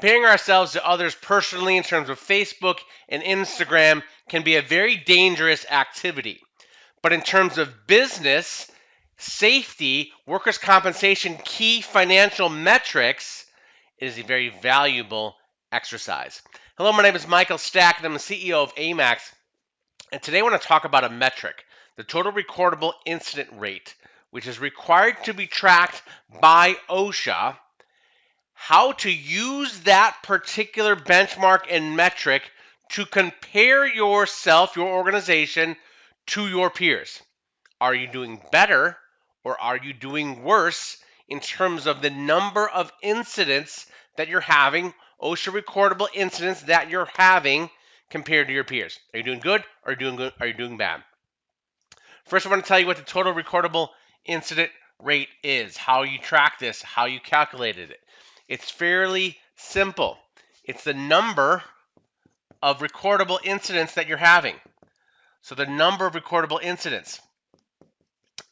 Comparing ourselves to others personally in terms of Facebook and Instagram can be a very dangerous activity. But in terms of business, safety, workers' compensation, key financial metrics, it is a very valuable exercise. Hello, my name is Michael Stack, and I'm the CEO of AMAX. And today I want to talk about a metric, the total recordable incident rate, which is required to be tracked by OSHA. How to use that particular benchmark and metric to compare yourself, your organization, to your peers. Are you doing better or are you doing worse in terms of the number of incidents that you're having, OSHA recordable incidents that you're having compared to your peers? Are you doing good or are you doing bad? First, I want to tell you what the total recordable incident rate is, how you track this, how you calculated it. It's fairly simple. It's the number of recordable incidents that you're having. So the number of recordable incidents.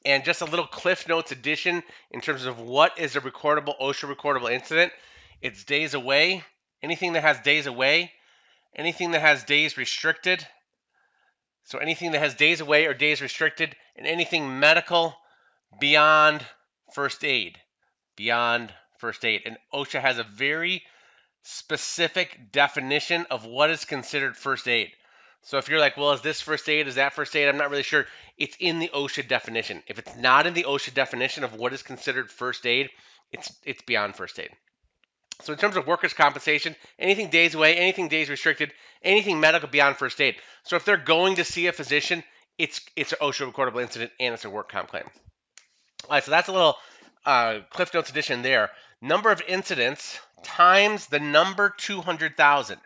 And just a little Cliff Notes addition in terms of what is a recordable, OSHA recordable incident. It's days away. Anything that has days away. Anything that has days restricted. So anything that has days away or days restricted. And anything medical beyond first aid. Beyond first aid. And OSHA has a very specific definition of what is considered first aid. So if you're like, well, is this first aid? Is that first aid? I'm not really sure. It's in the OSHA definition. If it's not in the OSHA definition of what is considered first aid, it's beyond first aid. So in terms of workers' compensation, anything days away, anything days restricted, anything medical beyond first aid. So if they're going to see a physician, it's an OSHA recordable incident and it's a work comp claim. All right, so that's a little Cliff Notes addition there. Number of incidents times the number 200,000.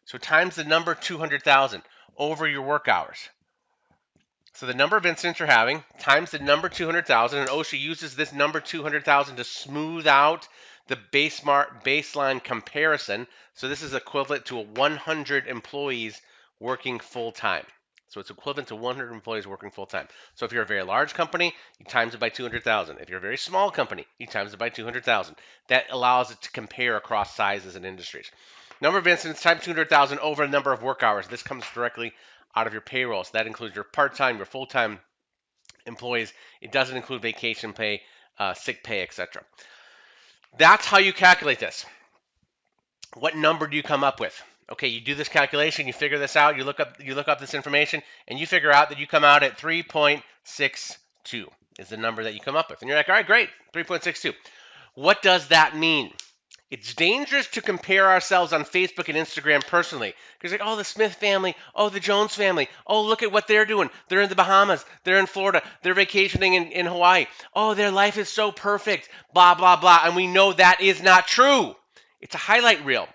So times the number 200,000 over your work hours. So the number of incidents you're having times the number 200,000, and OSHA uses this number 200,000 to smooth out the Basemart baseline comparison. So this is equivalent to 100 employees working full time. So it's equivalent to 100 employees working full time. So if you're a very large company, you times it by 200,000. If you're a very small company, you times it by 200,000. That allows it to compare across sizes and industries. Number of incidents times 200,000 over the number of work hours. This comes directly out of your payroll. So that includes your part-time, your full-time employees. It doesn't include vacation pay, sick pay, etc. That's how you calculate this. What number do you come up with? Okay, you do this calculation, you figure this out, you look up this information, and you figure out that you come out at 3.62 is the number that you come up with. And you're like, all right, great, 3.62. What does that mean? It's dangerous to compare ourselves on Facebook and Instagram personally. Because like, oh, the Smith family, oh, the Jones family, oh, look at what they're doing. They're in the Bahamas, they're in Florida, they're vacationing in Hawaii. Oh, their life is so perfect, blah, blah, blah. And we know that is not true. It's a highlight reel.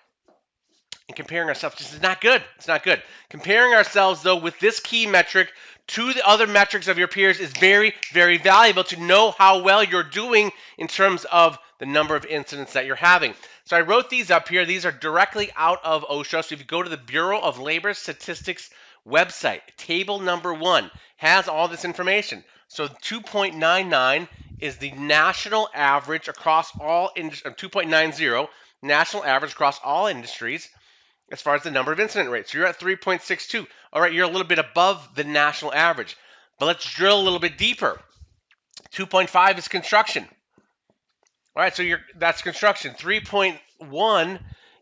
And comparing ourselves just is not good. It's not good. Comparing ourselves, though, with this key metric to the other metrics of your peers is very, very valuable to know how well you're doing in terms of the number of incidents that you're having. So I wrote these up here. These are directly out of OSHA. So if you go to the Bureau of Labor Statistics website, table number 1 has all this information. So 2.99 is the national average across all 2.90 national average across all industries as far as the number of incident rates. So you're at 3.62. All right, you're a little bit above the national average. But let's drill a little bit deeper. 2.5 is construction. All right, so that's construction. 3.1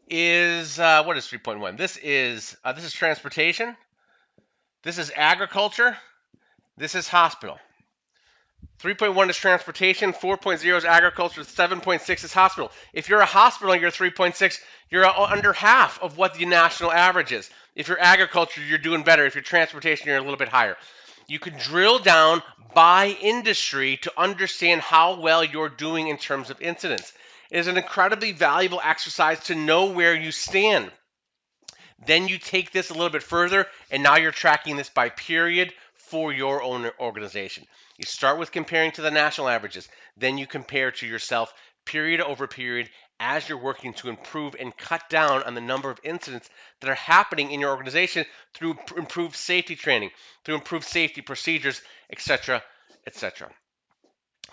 is what is 3.1? This is transportation. This is agriculture. This is hospital. 3.1 is transportation, 4.0 is agriculture, 7.6 is hospital. If you're a hospital and you're 3.6, you're under half of what the national average is. If you're agriculture, you're doing better. If you're transportation, you're a little bit higher. You can drill down by industry to understand how well you're doing in terms of incidents. It is an incredibly valuable exercise to know where you stand. Then you take this a little bit further, and now you're tracking this by period for your own organization. You start with comparing to the national averages. Then you compare to yourself period over period as you're working to improve and cut down on the number of incidents that are happening in your organization through improved safety training, through improved safety procedures, etc., etc.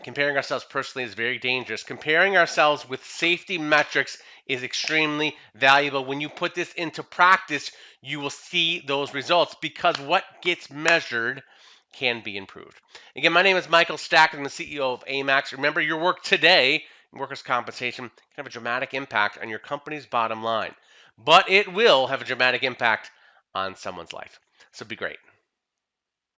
Comparing ourselves personally is very dangerous. Comparing ourselves with safety metrics is extremely valuable. When you put this into practice, you will see those results because what gets measured can be improved. Again, my name is Michael Stack. I'm the CEO of AMAX. Remember, your work today in workers' compensation can have a dramatic impact on your company's bottom line, but it will have a dramatic impact on someone's life. So be great.